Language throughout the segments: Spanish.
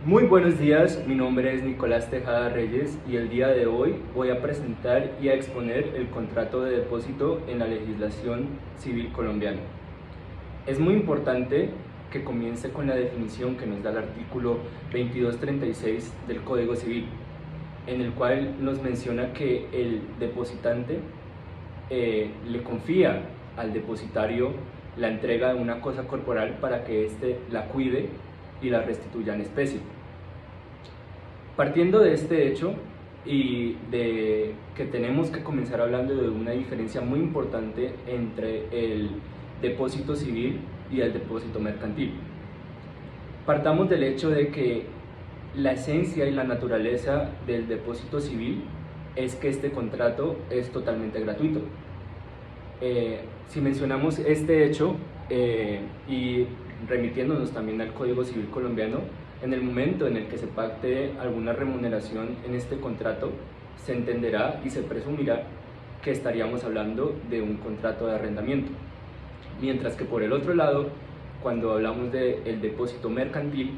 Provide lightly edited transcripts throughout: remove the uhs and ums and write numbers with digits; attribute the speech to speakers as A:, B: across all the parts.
A: Muy buenos días, mi nombre es Nicolás Tejada Reyes y el día de hoy voy a presentar y a exponer el contrato de depósito en la legislación civil colombiana. Es muy importante que comience con la definición que nos da el artículo 2236 del Código Civil, en el cual nos menciona que el depositante le confía al depositario la entrega de una cosa corporal para que éste la cuide y la restituya en especie. Partiendo de este hecho y de que tenemos que comenzar hablando de una diferencia muy importante entre el depósito civil y el depósito mercantil. Partamos del hecho de que la esencia y la naturaleza del depósito civil es que este contrato es totalmente gratuito. Si mencionamos este hecho y remitiéndonos también al Código Civil colombiano, en el momento en el que se pacte alguna remuneración en este contrato, se entenderá y se presumirá que estaríamos hablando de un contrato de arrendamiento. Mientras que por el otro lado, cuando hablamos del depósito mercantil,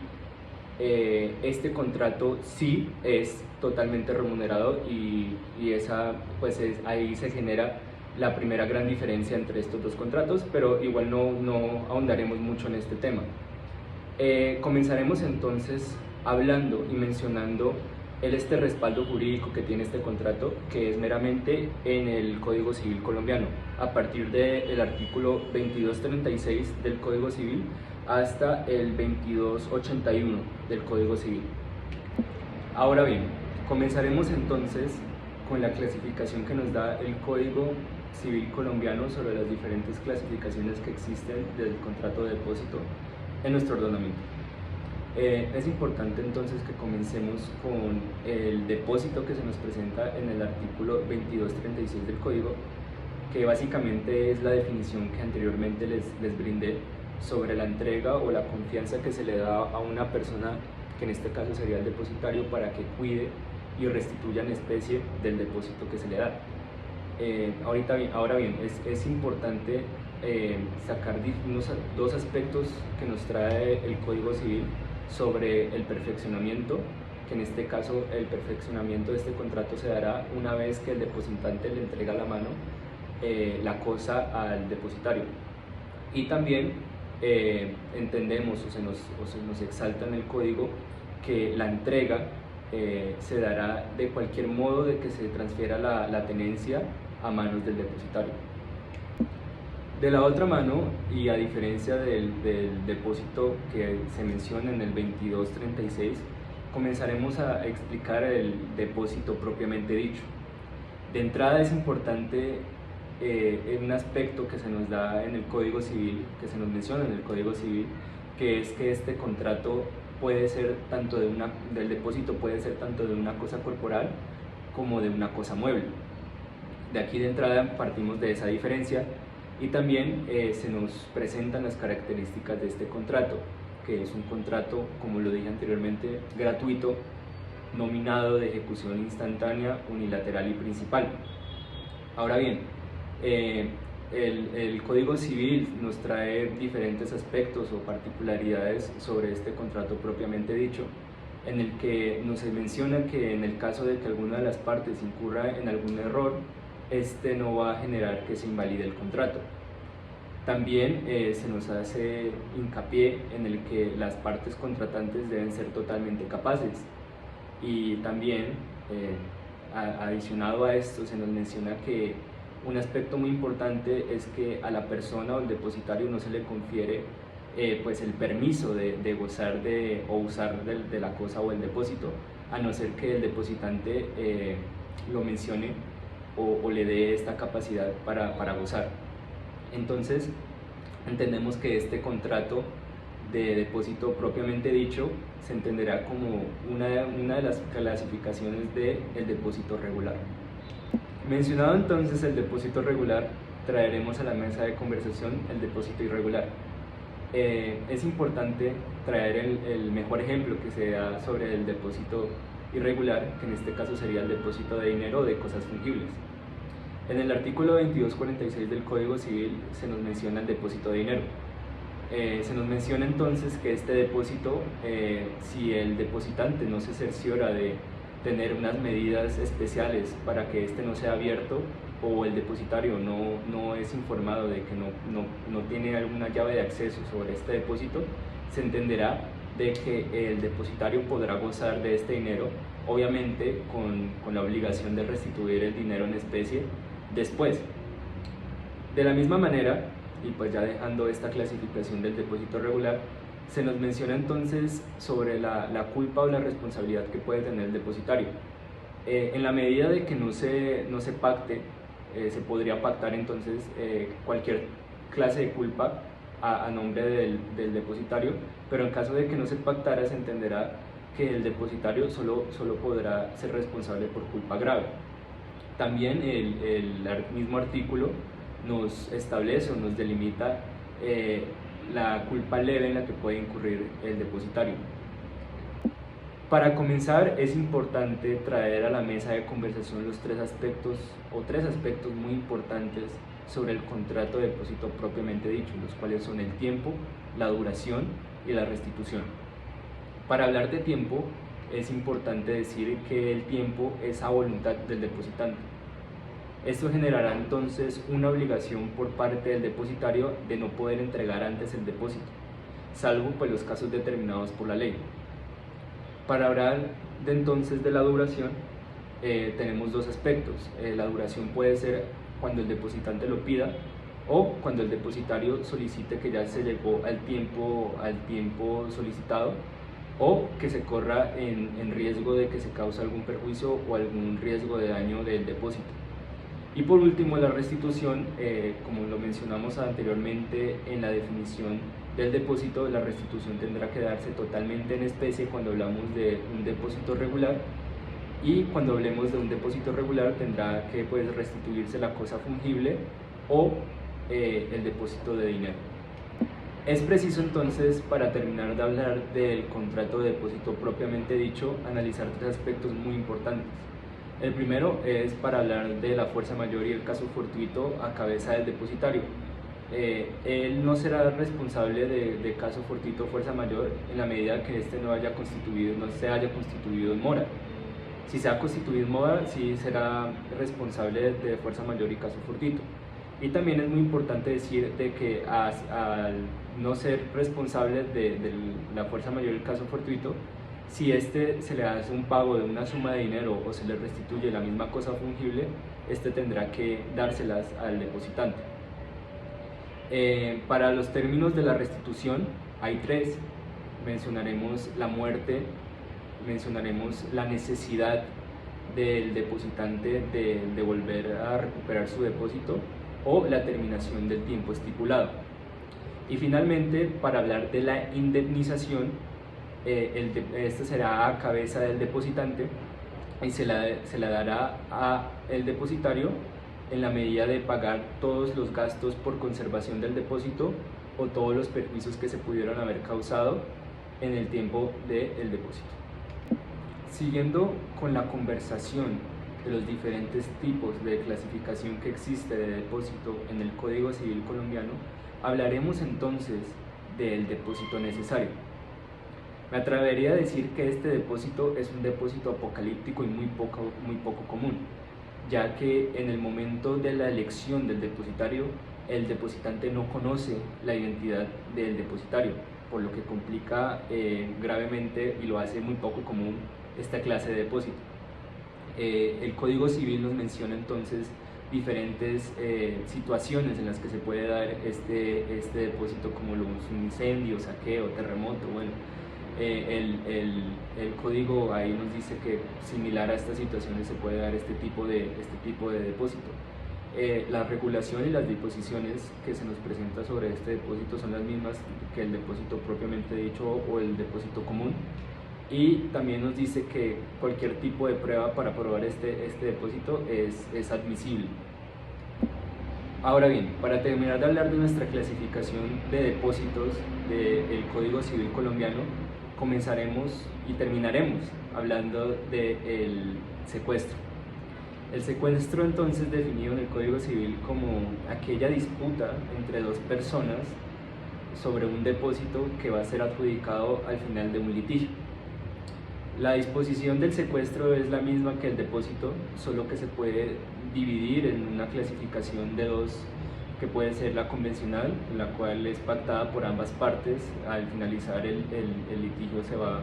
A: este contrato sí es totalmente remunerado y ahí se genera la primera gran diferencia entre estos dos contratos, pero igual no ahondaremos mucho en este tema. Comenzaremos entonces hablando y mencionando este respaldo jurídico que tiene este contrato, que es meramente en el Código Civil colombiano, a partir del artículo 2236 del Código Civil hasta el 2281 del Código Civil. Ahora bien, comenzaremos entonces con la clasificación que nos da el Código Civil colombiano sobre las diferentes clasificaciones que existen del contrato de depósito en nuestro ordenamiento. Es importante entonces que comencemos con el depósito que se nos presenta en el artículo 2236 del Código, que básicamente es la definición que anteriormente les brindé sobre la entrega o la confianza que se le da a una persona, que en este caso sería el depositario, para que cuide y restituya en especie del depósito que se le da. Ahora bien, es importante sacar dos aspectos que nos trae el Código Civil sobre el perfeccionamiento, que en este caso el perfeccionamiento de este contrato se dará una vez que el depositante le entrega la mano la cosa al depositario. Y también entendemos o se nos exalta en el código que la entrega se dará de cualquier modo de que se transfiera la tenencia a manos del depositario. De la otra mano, y a diferencia del depósito que se menciona en el 2236, comenzaremos a explicar el depósito propiamente dicho. De entrada es importante un aspecto que se nos da en el Código Civil, que se nos menciona en el Código Civil, que es que este contrato puede ser tanto del depósito puede ser tanto de una cosa corporal como de una cosa mueble. De aquí de entrada partimos de esa diferencia y también se nos presentan las características de este contrato, que es un contrato, como lo dije anteriormente, gratuito, nominado de ejecución instantánea, unilateral y principal. Ahora bien, el Código Civil nos trae diferentes aspectos o particularidades sobre este contrato propiamente dicho, en el que nos menciona que en el caso de que alguna de las partes incurra en algún error, este no va a generar que se invalide el contrato. También se nos hace hincapié en el que las partes contratantes deben ser totalmente capaces, y también adicionado a esto se nos menciona que un aspecto muy importante es que a la persona o al depositario no se le confiere pues el permiso de gozar o usar de la cosa o el depósito, a no ser que el depositante lo mencione o le dé esta capacidad para gozar. Entonces, entendemos que este contrato de depósito propiamente dicho se entenderá como una de las clasificaciones del depósito regular. Mencionado entonces el depósito regular, traeremos a la mesa de conversación el depósito irregular. Es importante traer el mejor ejemplo que se da sobre el depósito irregular, que en este caso sería el depósito de dinero o de cosas fungibles. En el artículo 2246 del Código Civil se nos menciona el depósito de dinero. Se nos menciona entonces que este depósito, si el depositante no se cerciora de tener unas medidas especiales para que este no sea abierto, o el depositario no es informado de que no tiene alguna llave de acceso sobre este depósito, se entenderá de que el depositario podrá gozar de este dinero, obviamente con la obligación de restituir el dinero en especie después. De la misma manera, y pues ya dejando esta clasificación del depósito regular, se nos menciona entonces sobre la culpa o la responsabilidad que puede tener el depositario. En la medida de que no se pacte, se podría pactar entonces cualquier clase de culpa a nombre del depositario, pero en caso de que no se pactara, se entenderá que el depositario solo podrá ser responsable por culpa grave. También el mismo artículo nos establece o nos delimita la culpa leve en la que puede incurrir el depositario. Para comenzar, es importante traer a la mesa de conversación los tres aspectos muy importantes sobre el contrato de depósito propiamente dicho, los cuales son el tiempo, la duración y la restitución. Para hablar de tiempo, es importante decir que el tiempo es a voluntad del depositante. Esto generará entonces una obligación por parte del depositario de no poder entregar antes el depósito, salvo pues los casos determinados por la ley. Para hablar entonces de la duración, tenemos dos aspectos. La duración puede ser cuando el depositante lo pida o cuando el depositario solicite que ya se llegó al tiempo solicitado, o que se corra en riesgo de que se cause algún perjuicio o algún riesgo de daño del depósito. Y por último, la restitución, como lo mencionamos anteriormente en la definición del depósito, la restitución tendrá que darse totalmente en especie cuando hablamos de un depósito regular, y cuando hablemos de un depósito regular tendrá que restituirse la cosa fungible o el depósito de dinero. Es preciso entonces, para terminar de hablar del contrato de depósito propiamente dicho, analizar tres aspectos muy importantes. El primero es para hablar de la fuerza mayor y el caso fortuito a cabeza del depositario. Él no será responsable de caso fortuito o fuerza mayor en la medida que este no se haya constituido en mora. Si se ha constituido en mora, sí será responsable de fuerza mayor y caso fortuito. Y también es muy importante decir de que al no ser responsable de la fuerza mayor y el caso fortuito, si se le hace un pago de una suma de dinero o se le restituye la misma cosa fungible, tendrá que dárselas al depositante. Para los términos de la restitución hay tres. Mencionaremos la muerte, mencionaremos la necesidad del depositante de volver a recuperar su depósito, o la terminación del tiempo estipulado. Y finalmente, para hablar de la indemnización, esta será a cabeza del depositante y se la dará al depositario en la medida de pagar todos los gastos por conservación del depósito o todos los perjuicios que se pudieron haber causado en el tiempo del depósito. Siguiendo con la conversación de los diferentes tipos de clasificación que existe de depósito en el Código Civil colombiano, hablaremos entonces del depósito necesario. Me atrevería a decir que este depósito es un depósito apocalíptico y muy poco común, ya que en el momento de la elección del depositario, el depositante no conoce la identidad del depositario, por lo que complica gravemente y lo hace muy poco común esta clase de depósito. El Código Civil nos menciona entonces diferentes situaciones en las que se puede dar este depósito, como un incendio, saqueo, terremoto. Bueno, el código ahí nos dice que similar a estas situaciones se puede dar este tipo de depósito. La regulación y las disposiciones que se nos presenta sobre este depósito son las mismas que el depósito propiamente dicho o el depósito común, y también nos dice que cualquier tipo de prueba para probar este depósito es admisible. Ahora bien, para terminar de hablar de nuestra clasificación de depósitos del Código Civil colombiano, comenzaremos y terminaremos hablando del secuestro. El secuestro, entonces, definido en el Código Civil como aquella disputa entre dos personas sobre un depósito que va a ser adjudicado al final de un litigio. La disposición del secuestro es la misma que el depósito, solo que se puede dividir en una clasificación de dos, que puede ser la convencional, la cual es pactada por ambas partes. Al finalizar el litigio se va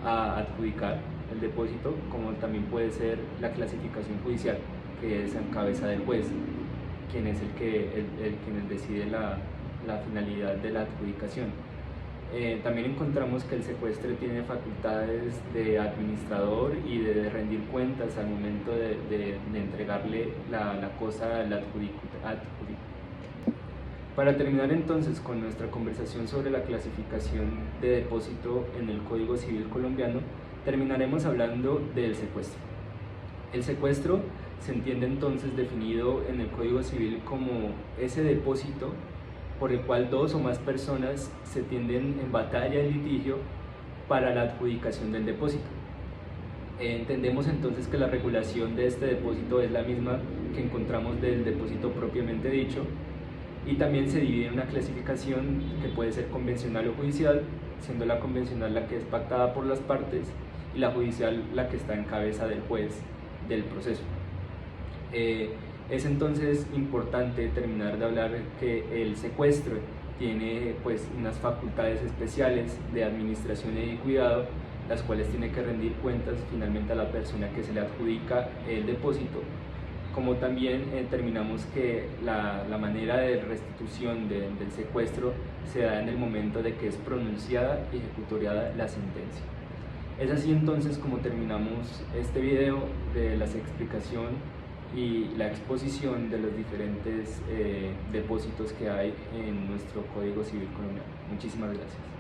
A: a adjudicar el depósito, como también puede ser la clasificación judicial, que es en cabeza del juez, quien es quien decide la finalidad de la adjudicación. También encontramos que el secuestro tiene facultades de administrador y de rendir cuentas al momento de entregarle la cosa al adjudicatario. Para terminar entonces con nuestra conversación sobre la clasificación de depósito en el Código Civil colombiano, terminaremos hablando del secuestro. El secuestro se entiende entonces definido en el Código Civil como ese depósito por el cual dos o más personas se tienden en batalla en litigio para la adjudicación del depósito. Entendemos entonces que la regulación de este depósito es la misma que encontramos del depósito propiamente dicho, y también se divide en una clasificación que puede ser convencional o judicial, siendo la convencional la que es pactada por las partes y la judicial la que está en cabeza del juez del proceso. Es entonces importante terminar de hablar que el secuestro tiene pues unas facultades especiales de administración y cuidado, las cuales tiene que rendir cuentas finalmente a la persona que se le adjudica el depósito, como también terminamos que la manera de restitución del secuestro se da en el momento de que es pronunciada y ejecutoriada la sentencia. Es así entonces como terminamos este video de la explicación y la exposición de los diferentes depósitos que hay en nuestro Código Civil colombiano. Muchísimas gracias.